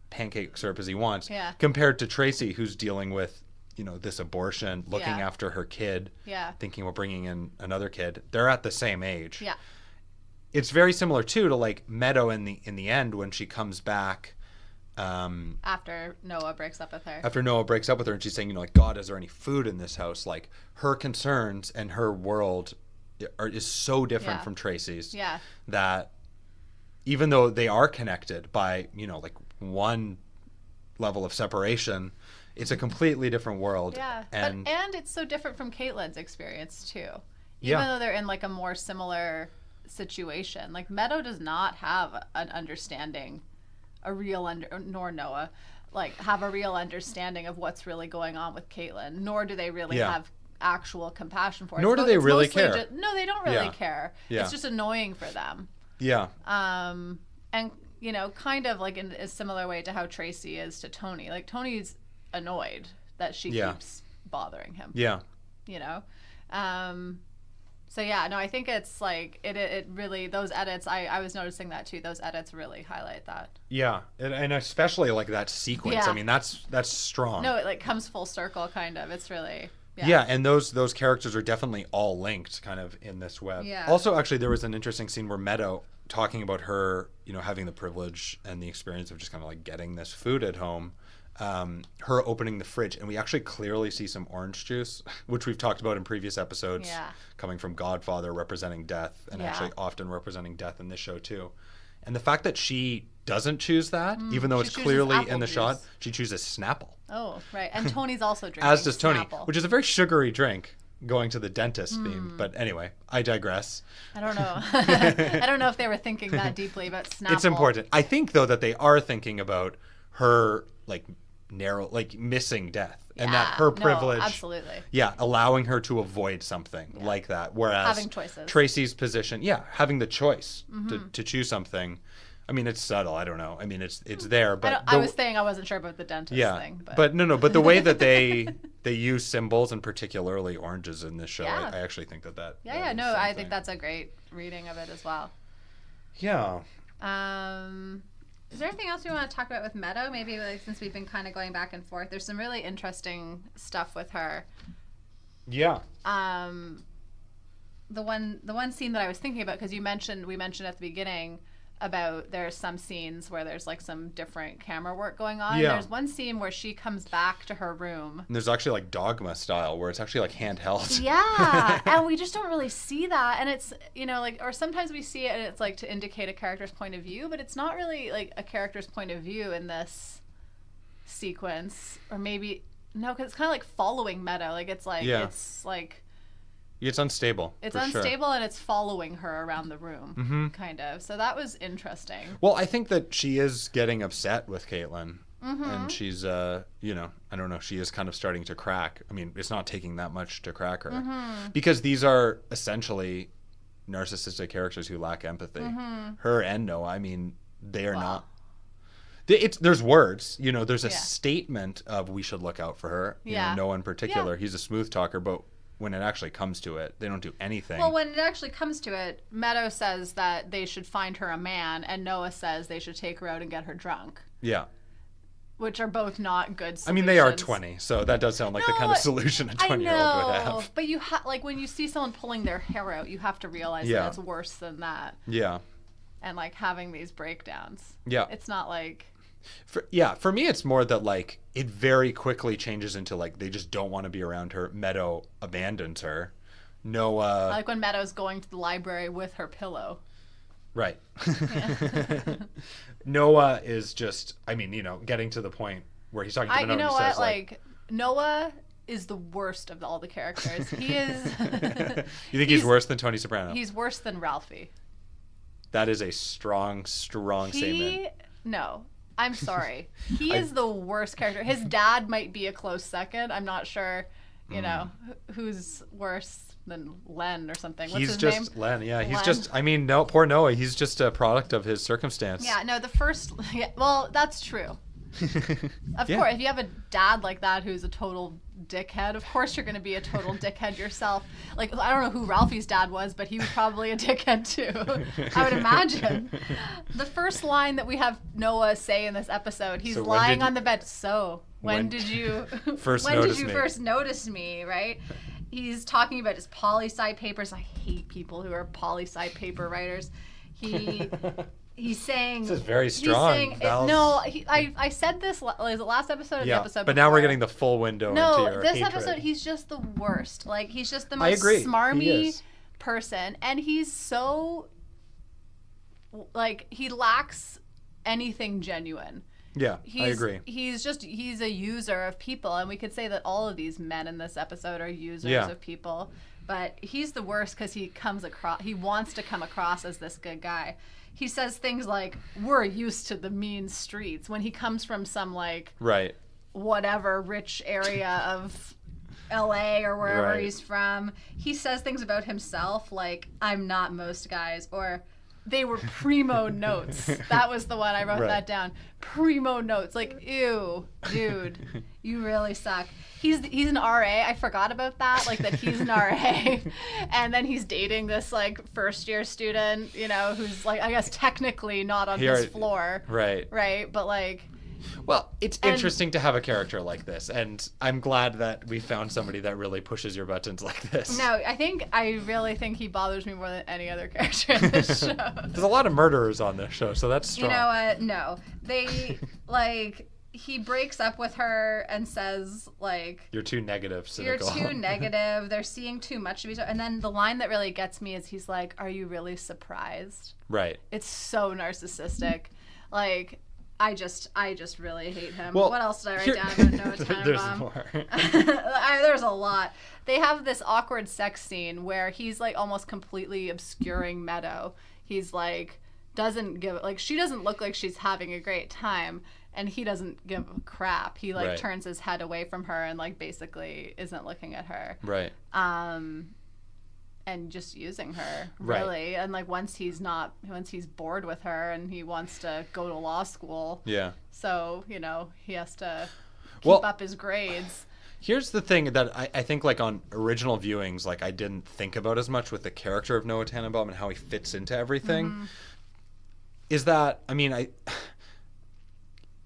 [SPEAKER 1] pancake syrup as he wants.
[SPEAKER 2] Yeah.
[SPEAKER 1] Compared to Tracy, who's dealing with, you know, this abortion, looking
[SPEAKER 2] Yeah.
[SPEAKER 1] after her kid.
[SPEAKER 2] Yeah.
[SPEAKER 1] Thinking about bringing in another kid. They're at the same age.
[SPEAKER 2] Yeah.
[SPEAKER 1] It's very similar too to like Meadow in the end when she comes back
[SPEAKER 2] After Noah breaks up with her.
[SPEAKER 1] and she's saying, you know, like, God, is there any food in this house? Like, her concerns and her world is so different
[SPEAKER 2] Yeah.
[SPEAKER 1] from Tracy's
[SPEAKER 2] Yeah.
[SPEAKER 1] that even though they are connected by, you know, like one level of separation, it's a completely different world.
[SPEAKER 2] Yeah.
[SPEAKER 1] And
[SPEAKER 2] and it's so different from Caitlin's experience too. Even
[SPEAKER 1] Yeah.
[SPEAKER 2] though they're in like a more similar situation. Like Meadow does not have an understanding, nor Noah, like have a real understanding of what's really going on with Caitlin, nor do they really
[SPEAKER 1] Yeah.
[SPEAKER 2] have actual compassion for it.
[SPEAKER 1] Nor do they
[SPEAKER 2] It's
[SPEAKER 1] really
[SPEAKER 2] mostly
[SPEAKER 1] care.
[SPEAKER 2] no, they don't really
[SPEAKER 1] Yeah.
[SPEAKER 2] care.
[SPEAKER 1] Yeah.
[SPEAKER 2] It's just annoying for them.
[SPEAKER 1] yeah.
[SPEAKER 2] And you know, kind of like in a similar way to how Tracy is to Tony. Like Tony's annoyed that she
[SPEAKER 1] Yeah.
[SPEAKER 2] keeps bothering him.
[SPEAKER 1] Yeah.
[SPEAKER 2] You know, so yeah, no, I think it's like it really, those edits. I was noticing that too. Those edits really highlight that.
[SPEAKER 1] Yeah. And especially like that sequence.
[SPEAKER 2] Yeah.
[SPEAKER 1] I mean, that's strong.
[SPEAKER 2] No, it like comes full circle, kind of. It's really
[SPEAKER 1] Yeah, and those characters are definitely all linked kind of in this web.
[SPEAKER 2] Yeah.
[SPEAKER 1] Also, actually, there was an interesting scene where Meadow, talking about her, you know, having the privilege and the experience of just kind of like getting this food at home, her opening the fridge, and we actually clearly see some orange juice, which we've talked about in previous episodes,
[SPEAKER 2] Yeah.
[SPEAKER 1] coming from Godfather representing death, and
[SPEAKER 2] Yeah.
[SPEAKER 1] actually often representing death in this show too. And the fact that she doesn't choose that, even though
[SPEAKER 2] she
[SPEAKER 1] it's
[SPEAKER 2] chooses
[SPEAKER 1] clearly
[SPEAKER 2] apple
[SPEAKER 1] in the
[SPEAKER 2] juice.
[SPEAKER 1] shot, she chooses Snapple.
[SPEAKER 2] Oh, right. And Tony's also drinking.
[SPEAKER 1] As does Tony,
[SPEAKER 2] Snapple.
[SPEAKER 1] which is a very sugary drink, going to the dentist theme. But anyway, I digress.
[SPEAKER 2] I don't know. I don't know if they were thinking that deeply, but Snapple.
[SPEAKER 1] It's important. I think, though, that they are thinking about her, like, missing death. And that her privilege.
[SPEAKER 2] No, absolutely.
[SPEAKER 1] Yeah, allowing her to avoid something like that. Whereas
[SPEAKER 2] Having choices.
[SPEAKER 1] Tracy's position, having the choice to choose something. I mean, it's subtle. I don't know. I mean, it's there, but
[SPEAKER 2] I was saying I wasn't sure about the dentist thing.
[SPEAKER 1] But no. But the way that they use symbols, and particularly oranges in this show,
[SPEAKER 2] Yeah.
[SPEAKER 1] I actually think that.
[SPEAKER 2] Yeah,
[SPEAKER 1] is
[SPEAKER 2] no, I
[SPEAKER 1] something.
[SPEAKER 2] think that's a great reading of it as well.
[SPEAKER 1] Yeah.
[SPEAKER 2] Is there anything else we want to talk about with Meadow? Maybe like, since we've been kind of going back and forth, there's some really interesting stuff with her.
[SPEAKER 1] Yeah.
[SPEAKER 2] The one scene that I was thinking about, because we mentioned at the beginning about there's some scenes where there's like some different camera work going on.
[SPEAKER 1] Yeah.
[SPEAKER 2] There's one scene where she comes back to her room.
[SPEAKER 1] And there's actually like Dogma style, where it's actually like handheld.
[SPEAKER 2] Yeah, and we just don't really see that. And it's, you know, like, or sometimes we see it and it's like to indicate a character's point of view, but it's not really like a character's point of view in this sequence. Or maybe, no, because it's kind of like following Meadow. Like, it's like,
[SPEAKER 1] It's unstable.
[SPEAKER 2] It's
[SPEAKER 1] for
[SPEAKER 2] unstable,
[SPEAKER 1] sure.
[SPEAKER 2] and it's following her around the room, kind of. So that was interesting.
[SPEAKER 1] Well, I think that she is getting upset with Caitlin. And she's, you know, I don't know, she is kind of starting to crack. I mean, it's not taking that much to crack her. Because these are essentially narcissistic characters who lack empathy.
[SPEAKER 2] Mm-hmm.
[SPEAKER 1] Her and Noah, I mean, they are not. There's words, you know, there's a statement of we should look out for her. You know, Noah in particular, he's a smooth talker, but when it actually comes to it, they don't do anything.
[SPEAKER 2] Well, when it actually comes to it, Meadow says that they should find her a man, and Noah says they should take her out and get her drunk.
[SPEAKER 1] Yeah.
[SPEAKER 2] Which are both not good solutions.
[SPEAKER 1] I mean, they are 20, so that does sound like the kind of solution a 20-year-old would have.
[SPEAKER 2] But you like when you see someone pulling their hair out, you have to realize that it's worse than that.
[SPEAKER 1] Yeah.
[SPEAKER 2] And like having these breakdowns.
[SPEAKER 1] Yeah.
[SPEAKER 2] It's not like.
[SPEAKER 1] For me, it's more that like it very quickly changes into like they just don't want to be around her. Meadow abandons her. Noah.
[SPEAKER 2] Like when Meadow's going to the library with her pillow.
[SPEAKER 1] Right. Yeah. Noah is just, I mean, you know, getting to the point where he's talking to
[SPEAKER 2] you know what? Says, like, Noah is the worst of all the characters. He is.
[SPEAKER 1] You think he's worse than Tony Soprano?
[SPEAKER 2] He's worse than Ralphie.
[SPEAKER 1] That is a strong statement.
[SPEAKER 2] No. I'm sorry. He is the worst character. His dad might be a close second. I'm not sure, you know, who's worse than Len or something. What's his name?
[SPEAKER 1] Len, yeah. He's just, I mean, no, poor Noah. He's just a product of his circumstance.
[SPEAKER 2] Yeah, no, well, that's true. Of course, if you have a dad like that who's a total dickhead, of course you're going to be a total dickhead yourself. Like, I don't know who Ralphie's dad was, but he was probably a dickhead too. I would imagine. The first line that we have Noah say in this episode, he's lying on the bed. So, when did you
[SPEAKER 1] first
[SPEAKER 2] notice me, right? He's talking about his poli-sci papers. I hate people who are poli-sci paper writers. He's saying...
[SPEAKER 1] This is very strong.
[SPEAKER 2] I said this, was it last episode or the episode
[SPEAKER 1] but
[SPEAKER 2] before?
[SPEAKER 1] Now we're getting the full window into your
[SPEAKER 2] this
[SPEAKER 1] hatred.
[SPEAKER 2] episode, he's just the worst. Like, he's just the most smarmy person. And he's so... Like, he lacks anything genuine.
[SPEAKER 1] Yeah, I agree.
[SPEAKER 2] He's a user of people. And we could say that all of these men in this episode are users of people. But he's the worst because he wants to come across as this good guy. He says things like, we're used to the mean streets, when he comes from some, like, whatever rich area of LA or wherever he's from. He says things about himself like, I'm not most guys, or they were primo notes. That was the one, I wrote that down. Primo notes. Like, ew, dude, you really suck. He's an RA. I forgot about that, like that he's an RA. And then he's dating this like first year student, you know, who's like, I guess technically not on his floor. Right. Right. But like,
[SPEAKER 1] well, it's interesting to have a character like this, and I'm glad that we found somebody that really pushes your buttons like this.
[SPEAKER 2] No, I really think he bothers me more than any other character in this show.
[SPEAKER 1] There's a lot of murderers on this show, so that's strong.
[SPEAKER 2] You know what? No. They, like, he breaks up with her and says, like...
[SPEAKER 1] You're too negative, cynical.
[SPEAKER 2] You're too negative. They're seeing too much of each other. And then the line that really gets me is he's like, are you really surprised?
[SPEAKER 1] Right.
[SPEAKER 2] It's so narcissistic. Like... I just really hate him.
[SPEAKER 1] Well,
[SPEAKER 2] what else did I write down about Noah Tannenbaum?
[SPEAKER 1] There's more.
[SPEAKER 2] There's a lot. They have this awkward sex scene where he's like almost completely obscuring Meadow. He's like she doesn't look like she's having a great time, and he doesn't give a crap. He like turns his head away from her and like basically isn't looking at her.
[SPEAKER 1] Right.
[SPEAKER 2] And just using her, really. And like once he's bored with her and he wants to go to law school. Yeah. So, you know, he has to keep up his grades.
[SPEAKER 1] Here's the thing that I think like on original viewings, like I didn't think about as much with the character of Noah Tannenbaum and how he fits into everything. Mm-hmm. Is that, I mean,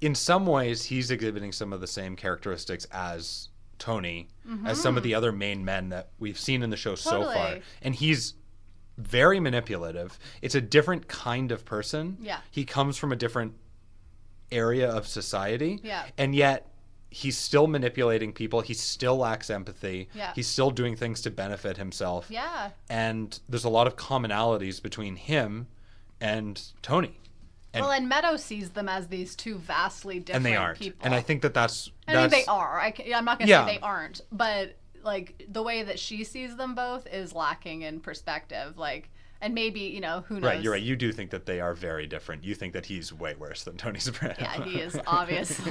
[SPEAKER 1] in some ways he's exhibiting some of the same characteristics as Tony, as some of the other main men that we've seen in the show so far. And he's very manipulative. It's a different kind of person. Yeah. He comes from a different area of society. Yeah. And yet he's still manipulating people. He still lacks empathy. Yeah. He's still doing things to benefit himself. Yeah. And there's a lot of commonalities between him and Tony.
[SPEAKER 2] And Meadow sees them as these two vastly different people.
[SPEAKER 1] And they aren't. And I think that's...
[SPEAKER 2] I mean, they are. I'm not going to say they aren't. But, like, the way that she sees them both is lacking in perspective. Like, And maybe, you know, who knows?
[SPEAKER 1] Right, you're right. You do think that they are very different. You think that he's way worse than Tony Soprano.
[SPEAKER 2] Yeah, he is obviously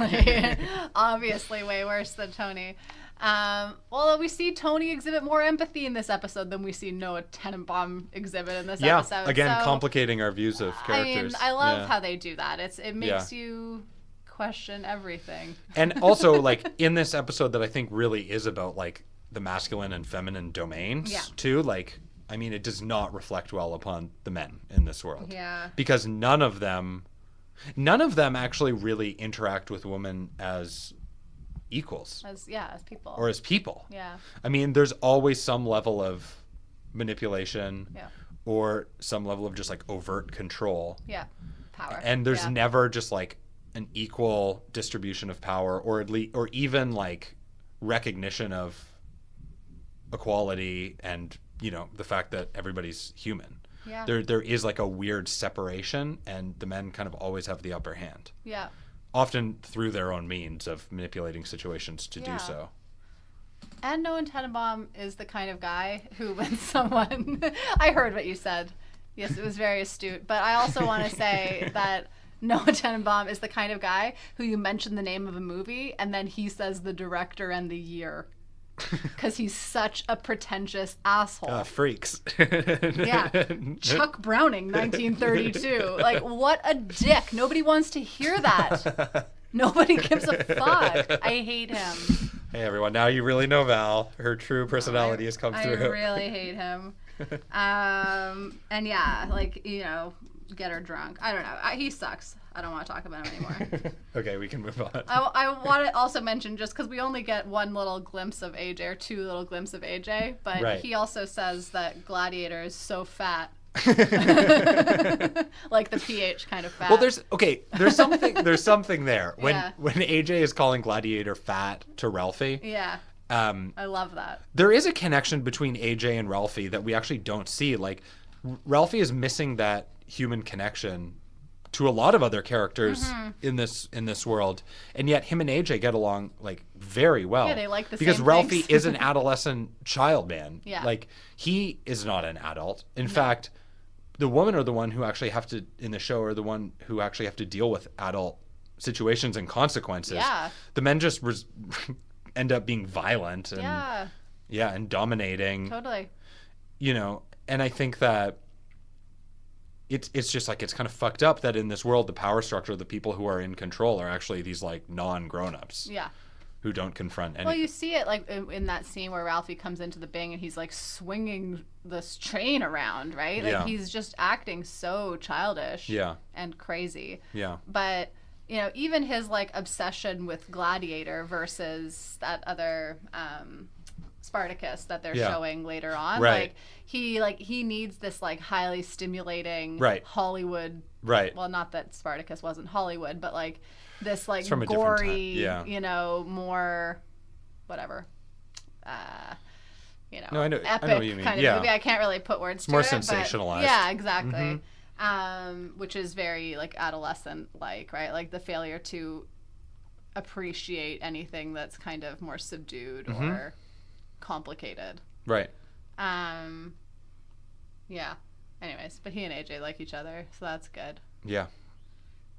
[SPEAKER 2] way worse than Tony. Well, we see Tony exhibit more empathy in this episode than we see Noah Tannenbaum exhibit in this episode.
[SPEAKER 1] Yeah, again, complicating our views of characters.
[SPEAKER 2] I love how they do that. It makes you question everything.
[SPEAKER 1] And also, like, in this episode that I think really is about, like, the masculine and feminine domains, too, like... I mean, it does not reflect well upon the men in this world.
[SPEAKER 2] Yeah.
[SPEAKER 1] Because none of them actually really interact with women as equals.
[SPEAKER 2] As people.
[SPEAKER 1] Or as people.
[SPEAKER 2] Yeah.
[SPEAKER 1] I mean, there's always some level of manipulation.
[SPEAKER 2] Yeah.
[SPEAKER 1] Or some level of just like overt control.
[SPEAKER 2] Yeah. Power.
[SPEAKER 1] And there's never just like an equal distribution of power, or at least, or even like recognition of equality and, you know, the fact that everybody's human.
[SPEAKER 2] Yeah.
[SPEAKER 1] There is like a weird separation, and the men kind of always have the upper hand.
[SPEAKER 2] Yeah.
[SPEAKER 1] Often through their own means of manipulating situations to do so.
[SPEAKER 2] And Noah Tannenbaum is the kind of guy who, when someone... I heard what you said. Yes, it was very astute. But I also want to say that Noah Tannenbaum is the kind of guy who you mention the name of a movie, and then he says the director and the year. Because he's such a pretentious asshole.
[SPEAKER 1] Freaks.
[SPEAKER 2] Yeah. Chuck Browning, 1932. Like, what a dick. Nobody wants to hear that. Nobody gives a fuck. I hate him.
[SPEAKER 1] Hey, everyone. Now you really know Val. Her true personality has come through.
[SPEAKER 2] I really hate him. And yeah, like, you know, get her drunk. I don't know. He sucks. I don't want to talk about him anymore.
[SPEAKER 1] Okay, we can move on.
[SPEAKER 2] I want to also mention, just because we only get one little glimpse of AJ, or two little glimpses of AJ, but he also says that Gladiator is so fat. Like the PH kind of fat.
[SPEAKER 1] Well, there's something there. When AJ is calling Gladiator fat to Ralphie.
[SPEAKER 2] Yeah. I love that.
[SPEAKER 1] There is a connection between AJ and Ralphie that we actually don't see. Like, Ralphie is missing that human connection to a lot of other characters in this world, and yet him and AJ get along like very well.
[SPEAKER 2] Yeah, they like the
[SPEAKER 1] because
[SPEAKER 2] same
[SPEAKER 1] Ralphie
[SPEAKER 2] things.
[SPEAKER 1] is an adolescent child man.
[SPEAKER 2] Yeah,
[SPEAKER 1] like he is not an adult. In fact, the women are the one who actually have to in the show are the one who actually have to deal with adult situations and consequences.
[SPEAKER 2] Yeah,
[SPEAKER 1] the men just end up being violent and and dominating.
[SPEAKER 2] Totally.
[SPEAKER 1] You know, and I think that. It's just like it's kind of fucked up that in this world the power structure, the people who are in control are actually these like non-grown-ups. Yeah. Who don't confront anything.
[SPEAKER 2] Well, you see it like in that scene where Ralphie comes into the Bing and he's like swinging this train around, right? Like he's just acting so childish and crazy. Yeah. But, you know, even his like obsession with Gladiator versus that other Spartacus that they're showing later on. Right. Like he needs this like highly stimulating Hollywood. Right. Well, not that Spartacus wasn't Hollywood, but like this like gory, you know, more whatever. You know,
[SPEAKER 1] no,
[SPEAKER 2] epic
[SPEAKER 1] I know what you mean.
[SPEAKER 2] kind of movie. I can't really put words
[SPEAKER 1] it's
[SPEAKER 2] to
[SPEAKER 1] more
[SPEAKER 2] it.
[SPEAKER 1] Sensationalized.
[SPEAKER 2] Yeah, exactly. Which is very like adolescent like, right? Like the failure to appreciate anything that's kind of more subdued or complicated. Right. Yeah. Anyways, but he and AJ like each other, so that's good. Yeah.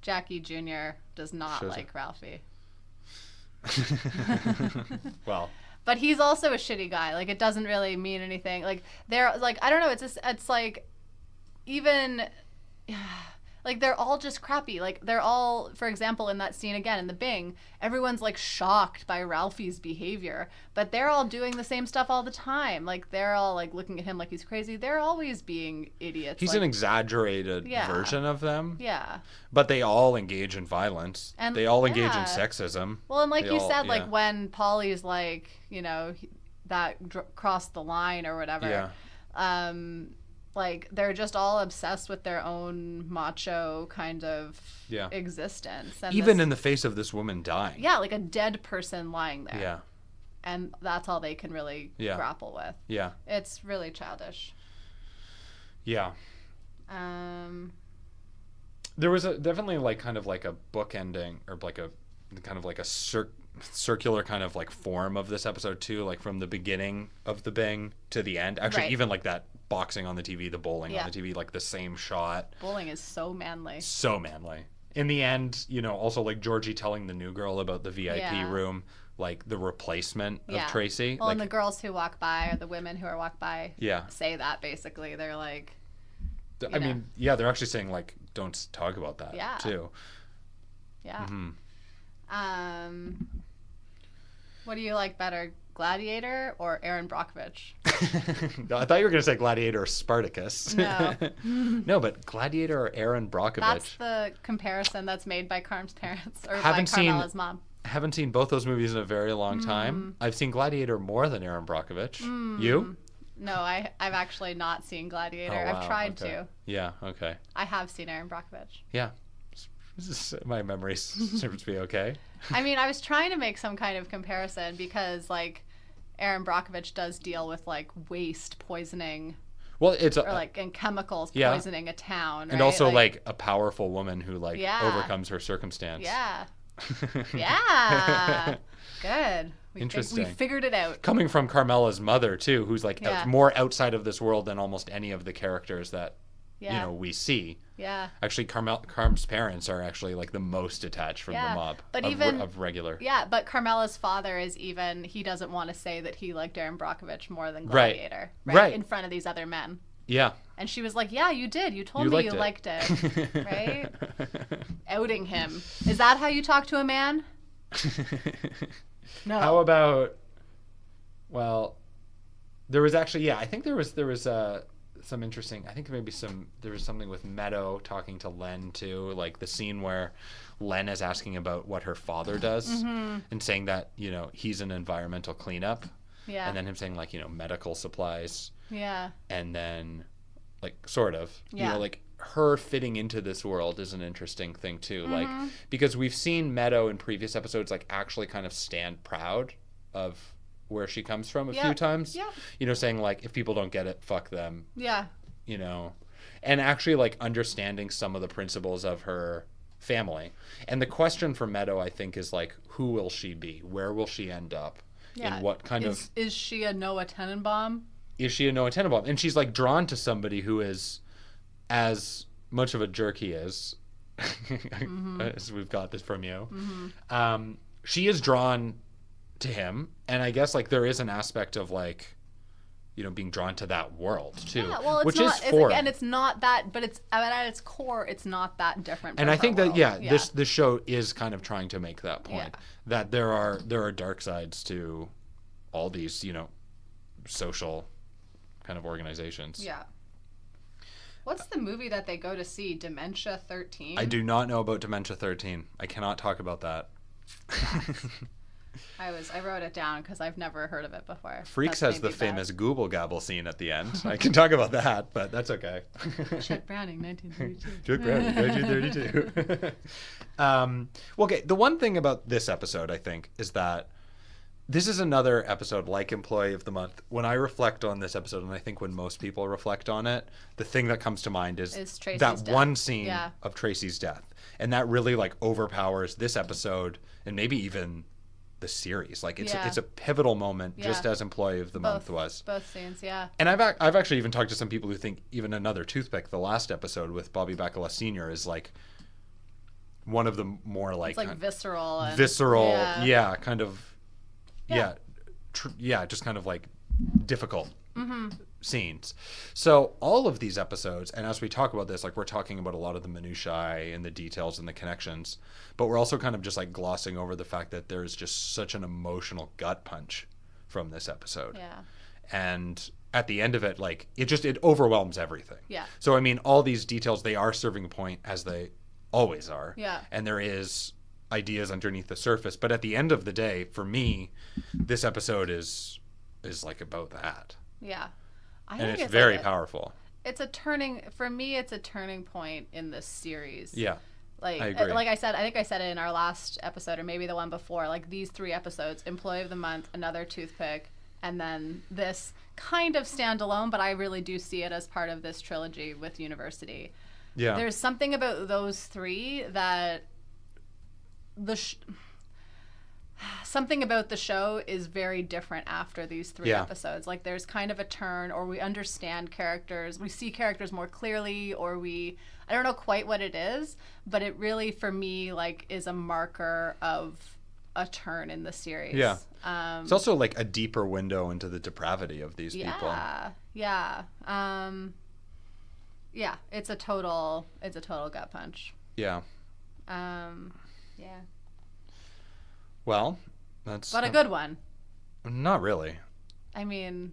[SPEAKER 2] Jackie Jr. does not like Ralphie.
[SPEAKER 1] Well.
[SPEAKER 2] But he's also a shitty guy. Like, it doesn't really mean anything. Like, they're, like, I don't know. It's like, even, like, they're all just crappy. Like, they're all, for example, in that scene again, in the Bing, everyone's, like, shocked by Ralphie's behavior. But they're all doing the same stuff all the time. Like, they're all, like, looking at him like he's crazy. They're always being idiots.
[SPEAKER 1] He's
[SPEAKER 2] like,
[SPEAKER 1] an exaggerated version of them.
[SPEAKER 2] Yeah.
[SPEAKER 1] But they all engage in violence. And they all engage in sexism.
[SPEAKER 2] Well, and like you said, like, when Polly's, like, you know, that crossed the line or whatever. Yeah. Like, they're just all obsessed with their own macho kind of existence. And
[SPEAKER 1] even in the face of this woman dying.
[SPEAKER 2] Yeah, like a dead person lying there. Yeah. And that's all they can really grapple with. Yeah. It's really childish.
[SPEAKER 1] Yeah. There was definitely like kind of like a book ending or like a kind of like a circular kind of like form of this episode too, like from the beginning of the bang to the end. Actually, even like that boxing on the TV, the bowling on the TV, like the same shot.
[SPEAKER 2] Bowling is so manly.
[SPEAKER 1] So manly. In the end, you know, also like Georgie telling the new girl about the VIP room, like the replacement of Tracy.
[SPEAKER 2] Well,
[SPEAKER 1] like,
[SPEAKER 2] and the girls who walk by, or the women who are walk by, say that basically. They're like,
[SPEAKER 1] I mean, they're actually saying like, don't talk about that too.
[SPEAKER 2] Yeah. What do you like better, Gladiator or Aaron Brockovich?
[SPEAKER 1] I thought you were going to say Gladiator or Spartacus.
[SPEAKER 2] No.
[SPEAKER 1] No, but Gladiator or Aaron Brockovich.
[SPEAKER 2] That's the comparison that's made by Carm's parents, or by Carmela's mom.
[SPEAKER 1] Haven't seen both those movies in a very long time. I've seen Gladiator more than Aaron Brockovich. You?
[SPEAKER 2] No, I've actually not seen Gladiator.
[SPEAKER 1] Oh, wow.
[SPEAKER 2] I've tried to.
[SPEAKER 1] Yeah, okay.
[SPEAKER 2] I have seen Aaron Brockovich.
[SPEAKER 1] Yeah. My memory seems to be okay.
[SPEAKER 2] I mean, I was trying to make some kind of comparison because, like, Aaron Brockovich does deal with, like, waste poisoning.
[SPEAKER 1] Well, it's
[SPEAKER 2] and chemicals poisoning a town,
[SPEAKER 1] and
[SPEAKER 2] right?
[SPEAKER 1] also like a powerful woman who like overcomes her circumstance.
[SPEAKER 2] Yeah. Yeah. Good.
[SPEAKER 1] Interesting.
[SPEAKER 2] We figured it out.
[SPEAKER 1] Coming from Carmela's mother too, who's like more outside of this world than almost any of the characters that you know we see.
[SPEAKER 2] Yeah.
[SPEAKER 1] Actually, Carm's parents are actually like the most detached from the mob.
[SPEAKER 2] But
[SPEAKER 1] of regular.
[SPEAKER 2] Yeah, but Carmela's father is he doesn't want to say that he liked Aaron Brockovich more than Gladiator. Right. In front of these other men. Yeah. And she was like, yeah, you did. You told me you liked it. Right? Outing him. Is that how you talk to a man? No.
[SPEAKER 1] How about, well, there was actually, I think there was some interesting, I think maybe there was something with Meadow talking to Len too, like the scene where Len is asking about what her father does and saying that, you know, he's an environmental cleanup. Yeah. And then him saying like, you know, medical supplies. Yeah. And then like sort of, you know, like her fitting into this world is an interesting thing too. Like, because we've seen Meadow in previous episodes, like actually kind of stand proud of where she comes from a few times, you know, saying like, if people don't get it, fuck them. Yeah. You know, and actually like understanding some of the principles of her family. And the question for Meadow, I think, is like, who will she be? Where will she end up? Yeah. In what kind of...
[SPEAKER 2] Is she a Noah Tannenbaum?
[SPEAKER 1] Is she a Noah Tannenbaum? And she's like drawn to somebody who is as much of a jerk he is, as we've got this from you. She is drawn to him, and I guess like there is an aspect of like, you know, being drawn to that world too. Yeah, well,
[SPEAKER 2] it's not that, but it's at its core, it's not that different.
[SPEAKER 1] And I think that this show is kind of trying to make that point that there are dark sides to all these, you know, social kind of organizations. Yeah.
[SPEAKER 2] What's the movie that they go to see? Dementia 13?
[SPEAKER 1] I do not know about Dementia 13. I cannot talk about that.
[SPEAKER 2] I wrote it down because I've never heard of it before.
[SPEAKER 1] Freaks has the famous Google Gabble scene at the end. I can talk about that, but that's okay.
[SPEAKER 2] Chet Browning, 1932.
[SPEAKER 1] Chet Browning, 1932. Okay, the one thing about this episode, I think, is that this is another episode like Employee of the Month. When I reflect on this episode, and I think when most people reflect on it, the thing that comes to mind is that death. One scene of Tracy's death. And that really like overpowers this episode and maybe even the series. Like it's a pivotal moment, just as Employee of the Month was.
[SPEAKER 2] Both scenes, yeah.
[SPEAKER 1] And I've actually even talked to some people who think even Another Toothpick, the last episode with Bobby Bacala Sr., is like one of the more like...
[SPEAKER 2] It's like visceral.
[SPEAKER 1] Kind of... just kind of like difficult scenes. So all of these episodes, and as we talk about this, like we're talking about a lot of the minutiae and the details and the connections, but we're also kind of just like glossing over the fact that there's just such an emotional gut punch from this episode. Yeah. And at the end of it, like it overwhelms everything. Yeah. So I mean, all these details, they are serving a point, as they always are. Yeah. And there is ideas underneath the surface, but at the end of the day, for me, this episode is like about that. Yeah. And it's very powerful.
[SPEAKER 2] It's a turning point in this series.
[SPEAKER 1] Yeah.
[SPEAKER 2] Like I agree. Like I said, I think I said it in our last episode or maybe the one before, like these 3 episodes, Employee of the Month, Another Toothpick, and then this kind of standalone, but I really do see it as part of this trilogy with University. Yeah. There's something about those 3 that something about the show is very different after these 3
[SPEAKER 1] Yeah.
[SPEAKER 2] episodes. Like there's kind of a turn, or we understand characters, we see characters more clearly, or I don't know quite what it is, but it really, for me, like is a marker of a turn in the series.
[SPEAKER 1] Yeah. It's also like a deeper window into the depravity of these people.
[SPEAKER 2] Yeah. Yeah. It's a total gut punch.
[SPEAKER 1] Yeah.
[SPEAKER 2] Yeah.
[SPEAKER 1] Well, that's...
[SPEAKER 2] But a good one.
[SPEAKER 1] Not really.
[SPEAKER 2] I mean,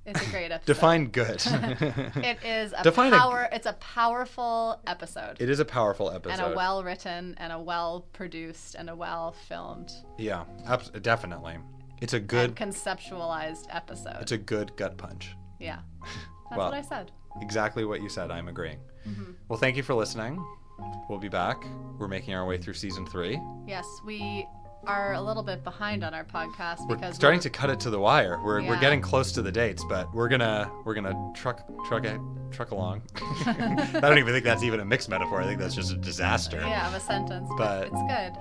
[SPEAKER 2] it's a great episode.
[SPEAKER 1] Define good.
[SPEAKER 2] It is it's a powerful episode.
[SPEAKER 1] It is a powerful episode.
[SPEAKER 2] And a well-written and a well-produced and a well-filmed.
[SPEAKER 1] Yeah, definitely. It's a good...
[SPEAKER 2] and conceptualized episode.
[SPEAKER 1] It's a good gut punch.
[SPEAKER 2] Yeah. That's what I said.
[SPEAKER 1] Exactly what you said. I'm agreeing.
[SPEAKER 2] Mm-hmm.
[SPEAKER 1] Well, thank you for listening. We'll be back. We're making our way through season 3.
[SPEAKER 2] Yes, we are a little bit behind on our podcast
[SPEAKER 1] We're
[SPEAKER 2] because
[SPEAKER 1] starting to cut it to the wire. We're getting close to the dates, but we're gonna truck along. I don't even think that's even a mixed metaphor. I think that's just a disaster.
[SPEAKER 2] Yeah, of a sentence, but it's good.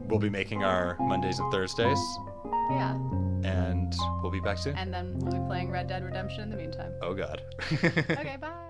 [SPEAKER 1] We'll be making our Mondays and Thursdays.
[SPEAKER 2] Yeah.
[SPEAKER 1] And we'll be back soon.
[SPEAKER 2] And then we'll be playing Red Dead Redemption in the meantime.
[SPEAKER 1] Oh God.
[SPEAKER 2] Okay, bye.